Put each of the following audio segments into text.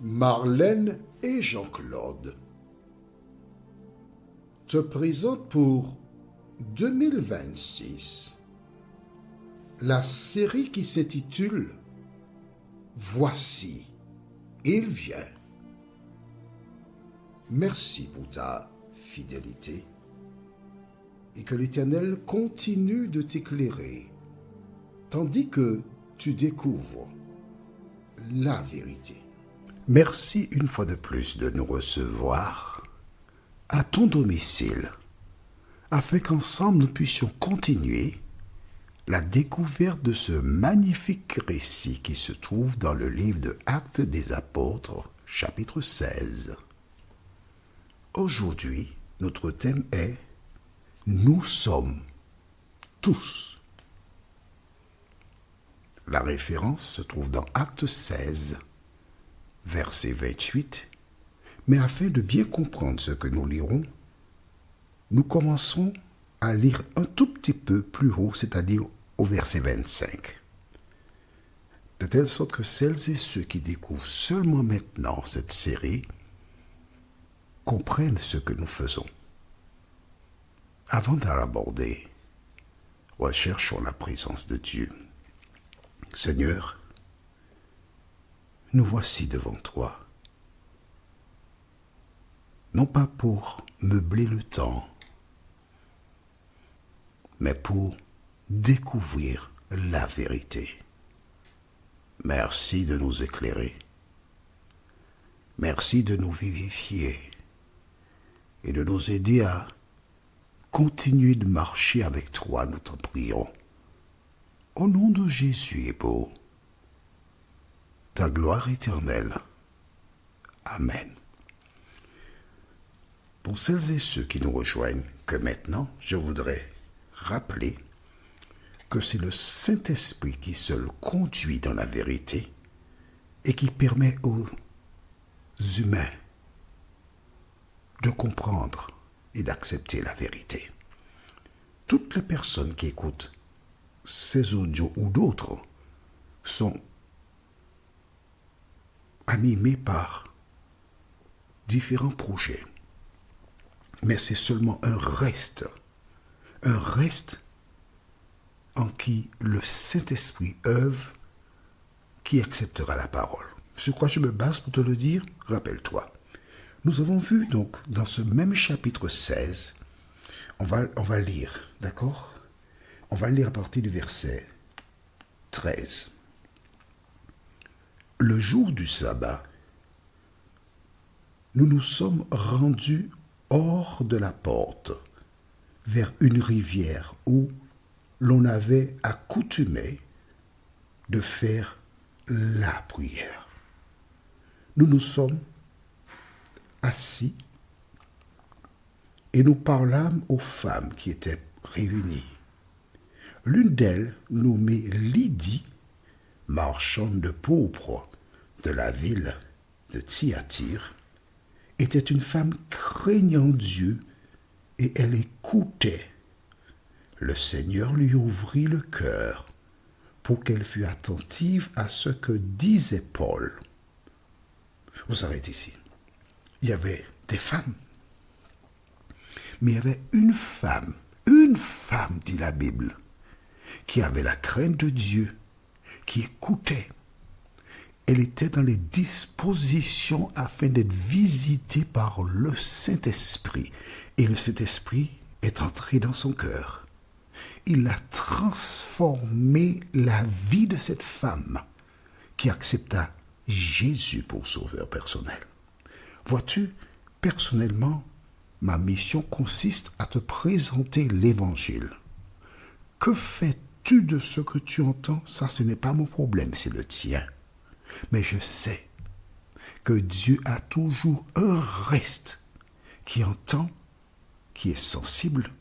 Marlène et Jean-Claude te présentent pour 2026 la série qui s'intitule Voici, il vient. Merci pour ta fidélité et que l'Éternel continue de t'éclairer tandis que tu découvres la vérité. Merci une fois de plus de nous recevoir à ton domicile afin qu'ensemble nous puissions continuer la découverte de ce magnifique récit qui se trouve dans le livre de Actes des Apôtres, chapitre 16. Aujourd'hui, notre thème est « Nous sommes tous ». La référence se trouve dans Actes 16, verset 28, mais afin de bien comprendre ce que nous lirons, nous commençons à lire un tout petit peu plus haut, c'est-à-dire au verset 25. De telle sorte que celles et ceux qui découvrent seulement maintenant cette série comprennent ce que nous faisons. Avant de l'aborder, recherchons la présence de Dieu. Seigneur, nous voici devant toi, non pas pour meubler le temps, mais pour découvrir la vérité. Merci de nous éclairer. Merci de nous vivifier et de nous aider à continuer de marcher avec toi, nous t'en prions. Au nom de Jésus et pour ta gloire éternelle. Amen. Pour celles et ceux qui nous rejoignent, que maintenant, je voudrais rappeler que c'est le Saint-Esprit qui seul conduit dans la vérité et qui permet aux humains de comprendre et d'accepter la vérité. Toutes les personnes qui écoutent ces audios ou d'autres sont animées par différents projets. Mais c'est seulement un reste en qui le Saint-Esprit œuvre, qui acceptera la parole. Sur quoi je me base pour te le dire? Rappelle-toi. Nous avons vu donc dans ce même chapitre 16, on va lire, d'accord? On va lire à partir du verset 13. Le jour du sabbat, nous nous sommes rendus hors de la porte, vers une rivière où l'on avait accoutumé de faire la prière. Nous nous sommes assis et nous parlâmes aux femmes qui étaient réunies. L'une d'elles, nommée Lydie, marchande de pourpre de la ville de Thyatire, était une femme craignant Dieu et elle écoutait. Le Seigneur lui ouvrit le cœur pour qu'elle fût attentive à ce que disait Paul. Vous arrêtez ici. Il y avait des femmes. Mais il y avait une femme, dit la Bible, qui avait la crainte de Dieu, qui écoutait. Elle était dans les dispositions afin d'être visitée par le Saint-Esprit. Et le Saint-Esprit est entré dans son cœur. Il a transformé la vie de cette femme qui accepta Jésus pour sauveur personnel. Vois-tu, personnellement, ma mission consiste à te présenter l'Évangile. Que fais-tu de ce que tu entends? Ça, ce n'est pas mon problème, c'est le tien. Mais je sais que Dieu a toujours un reste qui entend, qui est sensible,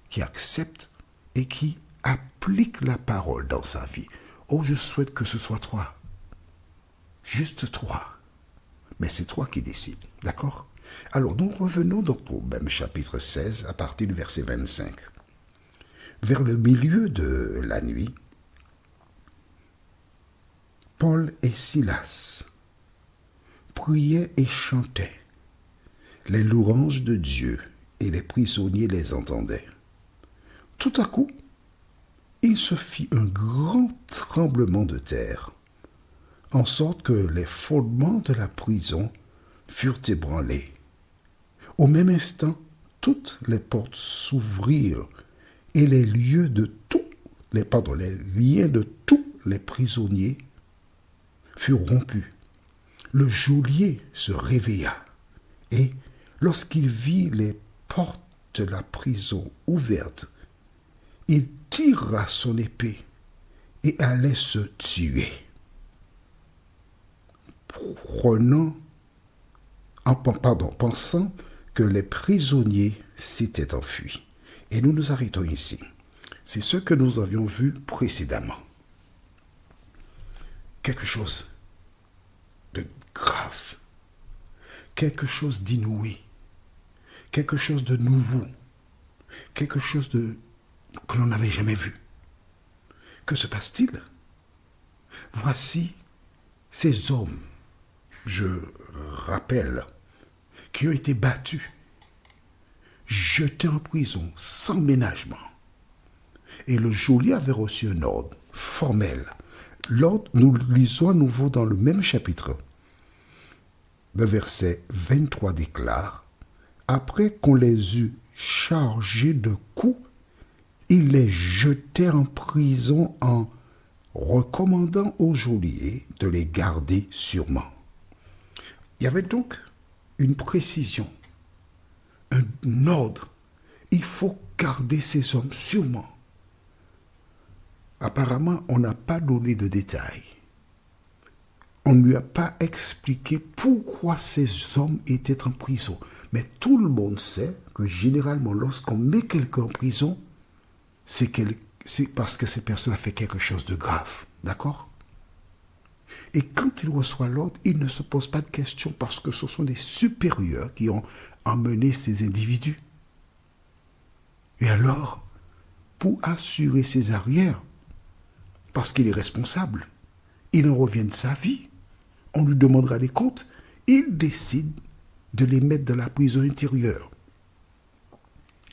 qui accepte et qui applique la parole dans sa vie. Oh, je souhaite que ce soit toi. Juste toi. Mais c'est toi qui décides, d'accord? Alors, nous revenons donc au même chapitre 16 à partir du verset 25. Vers le milieu de la nuit, Paul et Silas priaient et chantaient les louanges de Dieu, et les prisonniers les entendaient. Tout à coup, il se fit un grand tremblement de terre, en sorte que les fondements de la prison furent ébranlés. Au même instant, toutes les portes s'ouvrirent et les liens de tous les prisonniers furent rompus. Le geôlier se réveilla et, lorsqu'il vit les portes de la prison ouvertes, il tira son épée et allait se tuer. Pensant que les prisonniers s'étaient enfuis. Et nous nous arrêtons ici. C'est ce que nous avions vu précédemment. Quelque chose de grave, quelque chose d'inouï, quelque chose de nouveau, quelque chose que l'on n'avait jamais vu. Que se passe-t-il? Voici ces hommes, je rappelle, qui ont été battus, jetés en prison sans ménagement. Et le geôlier avait reçu un ordre formel. L'ordre, nous lisons à nouveau dans le même chapitre. Le verset 23 déclare: après qu'on les eut chargés de coups, il les jetait en prison en recommandant au geôlier de les garder sûrement. Il y avait donc une précision, un ordre. Il faut garder ces hommes sûrement. Apparemment, on n'a pas donné de détails. On ne lui a pas expliqué pourquoi ces hommes étaient en prison. Mais tout le monde sait que généralement, lorsqu'on met quelqu'un en prison, c'est parce que cette personne a fait quelque chose de grave. D'accord? Et quand il reçoit l'ordre, il ne se pose pas de questions parce que ce sont des supérieurs qui ont emmené ces individus. Et alors, pour assurer ses arrières, parce qu'il est responsable, il en revient de sa vie, on lui demandera des comptes, il décide de les mettre dans la prison intérieure.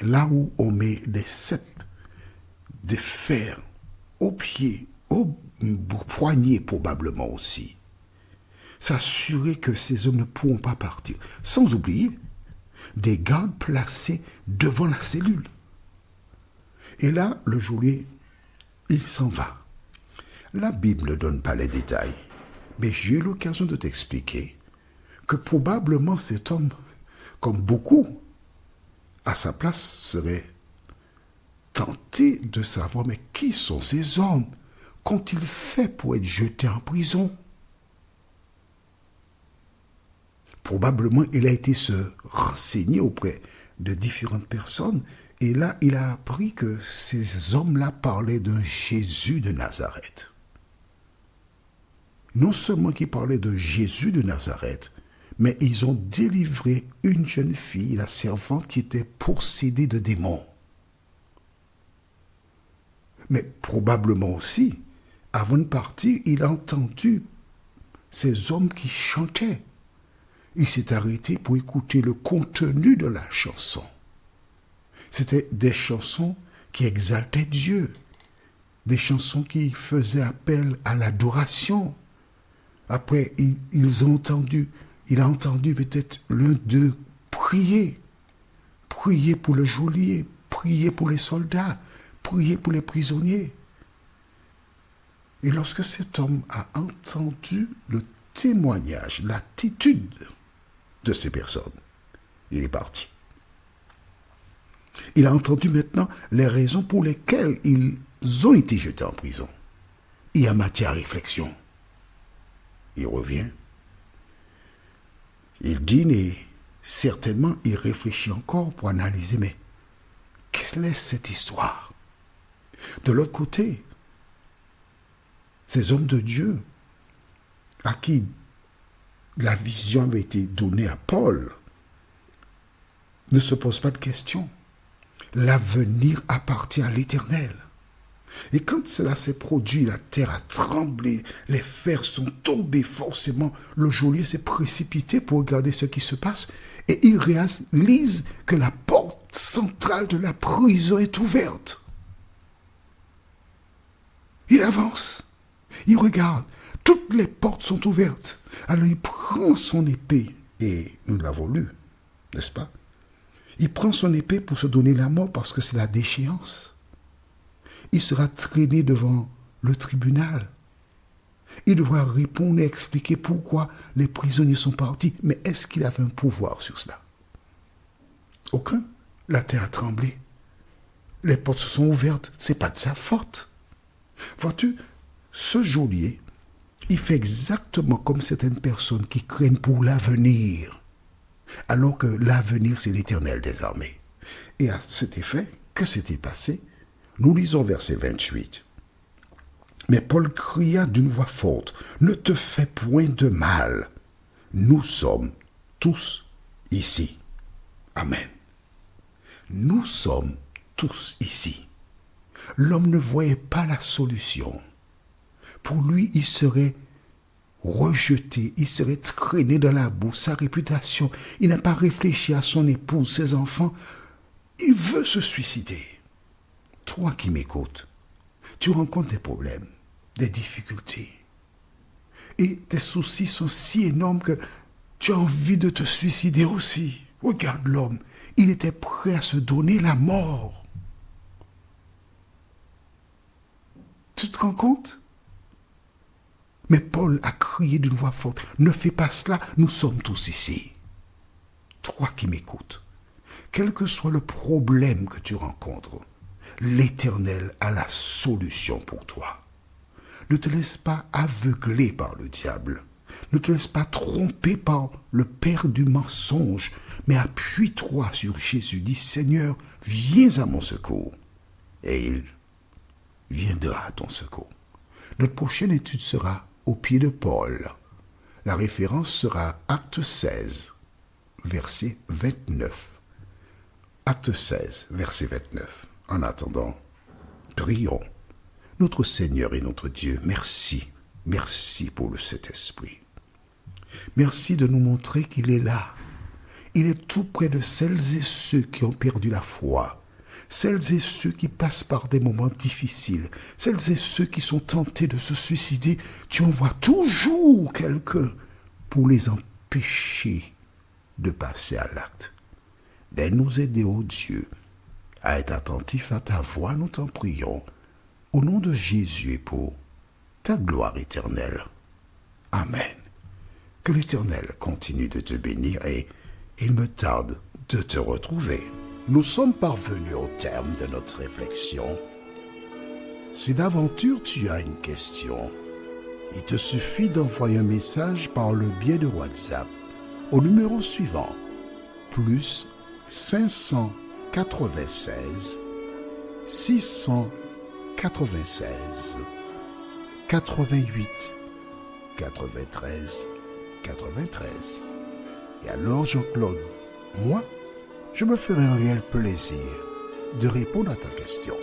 Là où on met des ceps, des fers, aux pieds, aux poignets probablement aussi. S'assurer que ces hommes ne pourront pas partir. Sans oublier des gardes placés devant la cellule. Et là, le geôlier, il s'en va. La Bible ne donne pas les détails, mais j'ai eu l'occasion de t'expliquer que probablement cet homme, comme beaucoup, à sa place, serait tenté de savoir, mais qui sont ces hommes? Qu'ont-ils fait pour être jetés en prison? Probablement, il a été se renseigner auprès de différentes personnes, et là, il a appris que ces hommes-là parlaient d'un Jésus de Nazareth. Non seulement qu'ils parlaient de Jésus de Nazareth, mais ils ont délivré une jeune fille, la servante, qui était possédée de démons. Mais probablement aussi, avant de partir, il a entendu ces hommes qui chantaient. Il s'est arrêté pour écouter le contenu de la chanson. C'était des chansons qui exaltaient Dieu, des chansons qui faisaient appel à l'adoration. Après, il a entendu peut-être l'un d'eux prier pour le geôlier, prier pour les soldats, prier pour les prisonniers. Et lorsque cet homme a entendu le témoignage, l'attitude de ces personnes, il est parti. Il a entendu maintenant les raisons pour lesquelles ils ont été jetés en prison. Il y a matière à réflexion. Il revient. Il dîne et certainement il réfléchit encore pour analyser, mais quelle est cette histoire? De l'autre côté, ces hommes de Dieu à qui la vision avait été donnée à Paul ne se posent pas de questions. L'avenir appartient à l'Éternel. Et quand cela s'est produit, la terre a tremblé, les fers sont tombés forcément. Le geôlier s'est précipité pour regarder ce qui se passe et il réalise que la porte centrale de la prison est ouverte. Il avance, il regarde, toutes les portes sont ouvertes. Alors il prend son épée, et nous l'avons lu, n'est-ce pas? Il prend son épée pour se donner la mort parce que c'est la déchéance. Il sera traîné devant le tribunal. Il devra répondre et expliquer pourquoi les prisonniers sont partis. Mais est-ce qu'il avait un pouvoir sur cela? Aucun. La terre a tremblé. Les portes se sont ouvertes. Ce n'est pas de sa faute. Vois-tu, ce geôlier, il fait exactement comme certaines personnes qui craignent pour l'avenir. Alors que l'avenir, c'est l'Éternel des armées. Et à cet effet, que s'est-il passé? Nous lisons verset 28. Mais Paul cria d'une voix forte, « Ne te fais point de mal. Nous sommes tous ici. » Amen. Nous sommes tous ici. L'homme ne voyait pas la solution. Pour lui, il serait rejeté, il serait traîné dans la boue, sa réputation. Il n'a pas réfléchi à son épouse, ses enfants. Il veut se suicider. Toi qui m'écoutes, tu rencontres des problèmes, des difficultés. Et tes soucis sont si énormes que tu as envie de te suicider aussi. Regarde l'homme, il était prêt à se donner la mort. Tu te rends compte? Mais Paul a crié d'une voix forte, « Ne fais pas cela, nous sommes tous ici. » Toi qui m'écoutes, quel que soit le problème que tu rencontres, l'Éternel a la solution pour toi. Ne te laisse pas aveugler par le diable. Ne te laisse pas tromper par le père du mensonge, mais appuie-toi sur Jésus. Dis, Seigneur, viens à mon secours. Et il viendra à ton secours. Notre prochaine étude sera au pied de Paul. La référence sera Acte 16, verset 29. Acte 16, verset 29. En attendant, prions. Notre Seigneur et notre Dieu, merci. Merci pour le Saint-Esprit. Merci de nous montrer qu'il est là. Il est tout près de celles et ceux qui ont perdu la foi, celles et ceux qui passent par des moments difficiles, celles et ceux qui sont tentés de se suicider. Tu envoies toujours quelqu'un pour les empêcher de passer à l'acte. Viens nous aider, ô Dieu, à être attentifs à ta voix, nous t'en prions, au nom de Jésus et pour ta gloire éternelle. Amen. Que l'Éternel continue de te bénir et il me tarde de te retrouver. Nous sommes parvenus au terme de notre réflexion. Si d'aventure tu as une question, il te suffit d'envoyer un message par le biais de WhatsApp au numéro suivant, plus 596 696 88 93 93. Et alors Jean-Claude, moi, je me ferai un réel plaisir de répondre à ta question.